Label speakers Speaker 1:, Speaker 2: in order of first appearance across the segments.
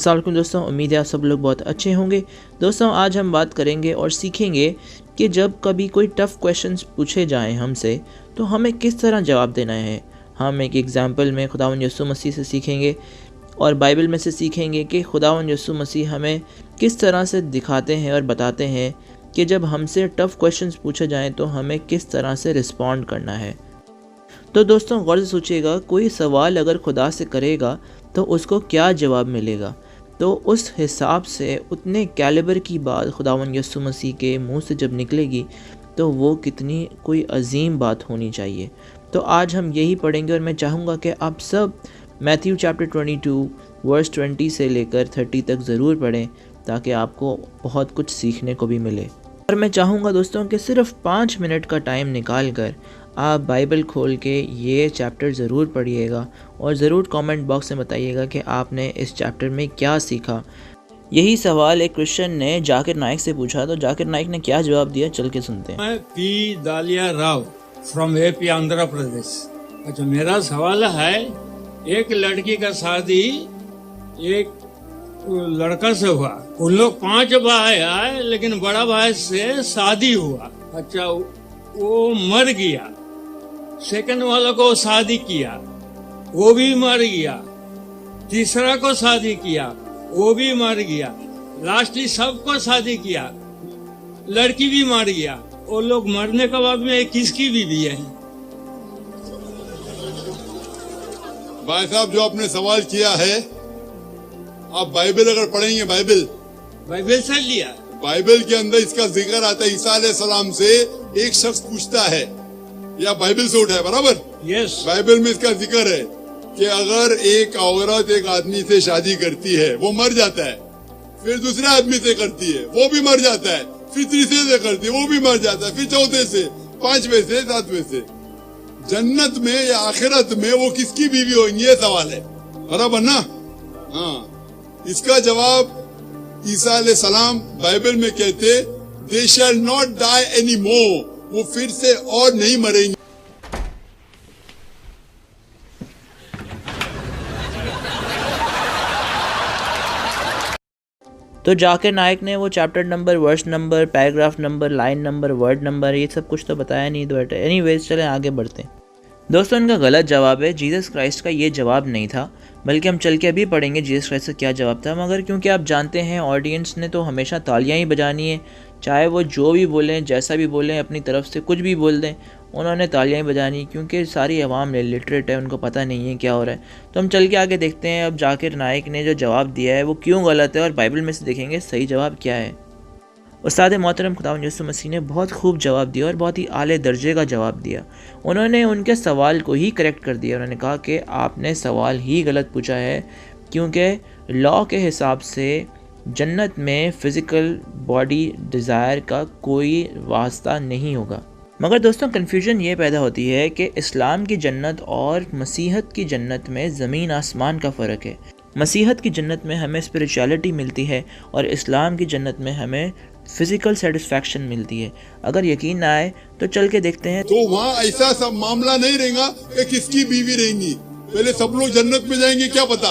Speaker 1: अस्सलाम वालेकुम दोस्तों, उम्मीद है आप सब लोग बहुत अच्छे होंगे। दोस्तों आज हम बात करेंगे और सीखेंगे कि जब कभी कोई टफ़ क्वेश्चंस पूछे जाएं हमसे तो हमें किस तरह जवाब देना है। हम एक एग्ज़ाम्पल में खुदावंद यीशु मसीह से सीखेंगे और बाइबल में से सीखेंगे कि खुदावंद यीशु मसीह हमें किस तरह से दिखाते हैं और बताते हैं कि जब हमसे टफ़ क्वेश्चंस पूछे जाएँ तो हमें किस तरह से रिस्पॉन्ड करना है। तो दोस्तों गौर से सोचिएगा, कोई सवाल अगर खुदा से करेगा तो उसको क्या जवाब मिलेगा, तो उस हिसाब से उतने कैलिबर की बात खुदावंद यीशु मसीह के मुंह से जब निकलेगी तो वो कितनी कोई अजीम बात होनी चाहिए। तो आज हम यही पढ़ेंगे और मैं चाहूँगा कि आप सब मैथ्यू चैप्टर 22 वर्स 20 से लेकर 30 तक ज़रूर पढ़ें ताकि आपको बहुत कुछ सीखने को भी मिले। और मैं चाहूँगा दोस्तों कि सिर्फ 5 मिनट का टाइम निकाल कर आप बाइबल खोल के ये चैप्टर ज़रूर पढ़िएगा और ज़रूर कमेंट बॉक्स में बताइएगा कि आपने इस चैप्टर में क्या सीखा। यही सवाल एक क्रिश्चियन ने जाकिर नाइक से पूछा, तो जाकिर नाइक ने क्या जवाब दिया, चल के सुनते हैं।
Speaker 2: मैं पी दालिया राव फ्रॉम एपी आंध्र प्रदेश। अच्छा, मेरा सवाल है, एक लड़की का शादी एक लड़का से हुआ, उन लोग 5 भाई आए लेकिन बड़ा भाई से शादी हुआ। अच्छा, वो मर गया, सेकंड वाला को शादी किया, वो भी मर गया, तीसरा को शादी किया, वो भी मर गया, लास्टली सबको शादी किया, लड़की भी मर गया। वो लोग मरने के बाद में किसकी बीवी है?
Speaker 3: भाई साहब, जो आपने सवाल किया है, आप बाइबल अगर पढ़ेंगे, बाइबल
Speaker 2: से लिया,
Speaker 3: बाइबल के अंदर इसका जिक्र आता है। ईसा अलैहिस्सलाम से एक शख्स पूछता है, या बाइबल से उठा है, बराबर?
Speaker 2: यस।
Speaker 3: बाइबल में इसका जिक्र है कि अगर एक औरत एक आदमी से शादी करती है, वो मर जाता है, फिर दूसरे आदमी से करती है, वो भी मर जाता है, फिर तीसरे से करती है, वो भी मर जाता है, फिर चौथे से, 5वें से, 7वें से, जन्नत में या आखिरत में वो किसकी बीवी होंगी, ये सवाल है, बराबर ना? हाँ, इसका जवाब ईसा अलैहिस्सलाम बाइबल में कहते, they shall not die any more, वो फिर से और नहीं मरेंगे।
Speaker 1: तो जाकिर नाइक ने वो chapter number, verse number, paragraph number, line number, word number, ये सब कुछ तो बताया नहीं। तो एनीवेज चलें आगे बढ़ते हैं। दोस्तों इनका गलत जवाब है, जीसस क्राइस्ट का ये जवाब नहीं था, बल्कि हम चल के अभी पढ़ेंगे जीसस क्राइस्ट का क्या जवाब था। मगर क्योंकि आप जानते हैं ऑडियंस ने तो हमेशा तालियां ही बजानी है, चाहे वो जो भी बोलें, जैसा भी बोलें, अपनी तरफ से कुछ भी बोल दें, उन्होंने तालियां ही बजानी, क्योंकि सारी आवाम लिटरेट है, उनको पता नहीं है क्या हो रहा है। तो हम चल के आगे देखते हैं अब जाकिर नाइक ने जो जवाब दिया है वो क्यों गलत है और बाइबल में से देखेंगे सही जवाब क्या है। उस्ताद मोहतरम खुदावंद यीशु मसीह ने बहुत खूब जवाब दिया और बहुत ही आले दर्जे का जवाब दिया। उन्होंने उनके सवाल को ही करेक्ट कर दिया। उन्होंने कहा कि आपने सवाल ही गलत पूछा है, क्योंकि लॉ के हिसाब से जन्नत में फ़िज़िकल बॉडी डिज़ायर का कोई वास्ता नहीं होगा। मगर दोस्तों कन्फ्यूजन ये पैदा होती है कि इस्लाम की जन्नत और मसीहत की जन्नत में ज़मीन आसमान का फ़र्क है। मसीहत की जन्नत में हमें स्पिरिचुअलिटी मिलती है और इस्लाम की जन्नत में हमें फिजिकल सेटिस्फैक्शन मिलती है। अगर यकीन ना आए तो चल के देखते हैं।
Speaker 3: तो वहाँ ऐसा सब मामला नहीं रहेगा कि किसकी बीवी रहेंगी, पहले सब लोग जन्नत में जाएंगे, क्या पता?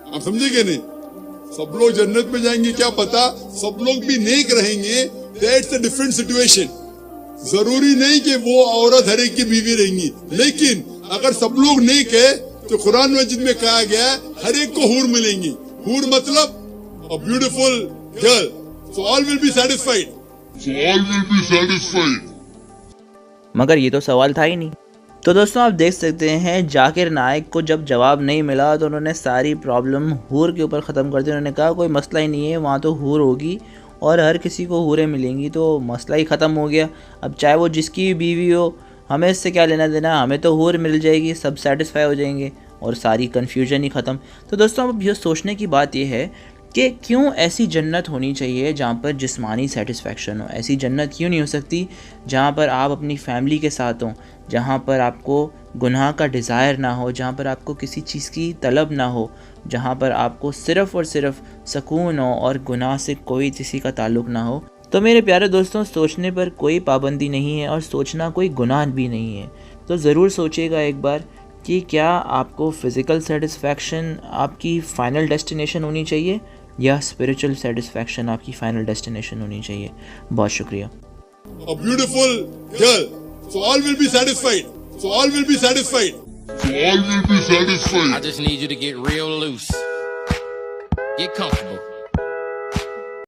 Speaker 3: आप समझेंगे नहीं? सब लोग जन्नत में जाएंगे, क्या पता? सब लोग भी नेक रहेंगे, दैट्स अ डिफरेंट सिचुएशन। जरूरी नहीं कि वो औरत हर एक की बीवी रहेंगी, लेकिन अगर सब लोग नेक है तो कुरान मजीद में कहा गया है हर एक को हूर मिलेंगी। हूर मतलब a beautiful girl, so all will be satisfied.
Speaker 1: मगर ये तो सवाल था ही नहीं। तो दोस्तों आप देख सकते हैं जाकिर नाइक को जब जवाब नहीं मिला तो उन्होंने सारी प्रॉब्लम हूर के ऊपर ख़त्म कर दी। उन्होंने कहा कोई मसला ही नहीं है, वहाँ तो हूर होगी और हर किसी को हूरें मिलेंगी, तो मसला ही ख़त्म हो गया। अब चाहे वो जिसकी भी बीवी हो, हमें इससे क्या लेना देना, हमें तो हूर मिल जाएगी, सब सेटिस्फाई हो जाएंगे और सारी कन्फ्यूजन ही ख़त्म। तो दोस्तों अब ये सोचने की बात यह है कि क्यों ऐसी जन्नत होनी चाहिए जहाँ पर जिस्मानी सेटिस्फैक्शन हो। ऐसी जन्नत क्यों नहीं हो सकती जहाँ पर आप अपनी फैमिली के साथ हों, जहाँ पर आपको गुनाह का डिज़ायर ना हो, जहाँ पर आपको किसी चीज़ की तलब ना हो, जहाँ पर आपको सिर्फ़ और सिर्फ सुकून हो और गुनाह से कोई किसी का ताल्लुक़ ना हो। तो मेरे प्यारे दोस्तों, सोचने पर कोई पाबंदी नहीं है और सोचना कोई गुनाह भी नहीं है। तो ज़रूर सोचिएगा एक बार कि क्या आपको फिज़िकल सेटिस्फैक्शन आपकी फ़ाइनल डेस्टिनेशन होनी चाहिए या स्पिरिचुअल सेटिस्फैक्शन आपकी फ़ाइनल डेस्टिनेशन होनी चाहिए। बहुत शुक्रिया।
Speaker 3: A beautiful girl, so all will be satisfied. So all will be satisfied. So all will be satisfied.
Speaker 4: I just need you to get real loose. Get comfortable.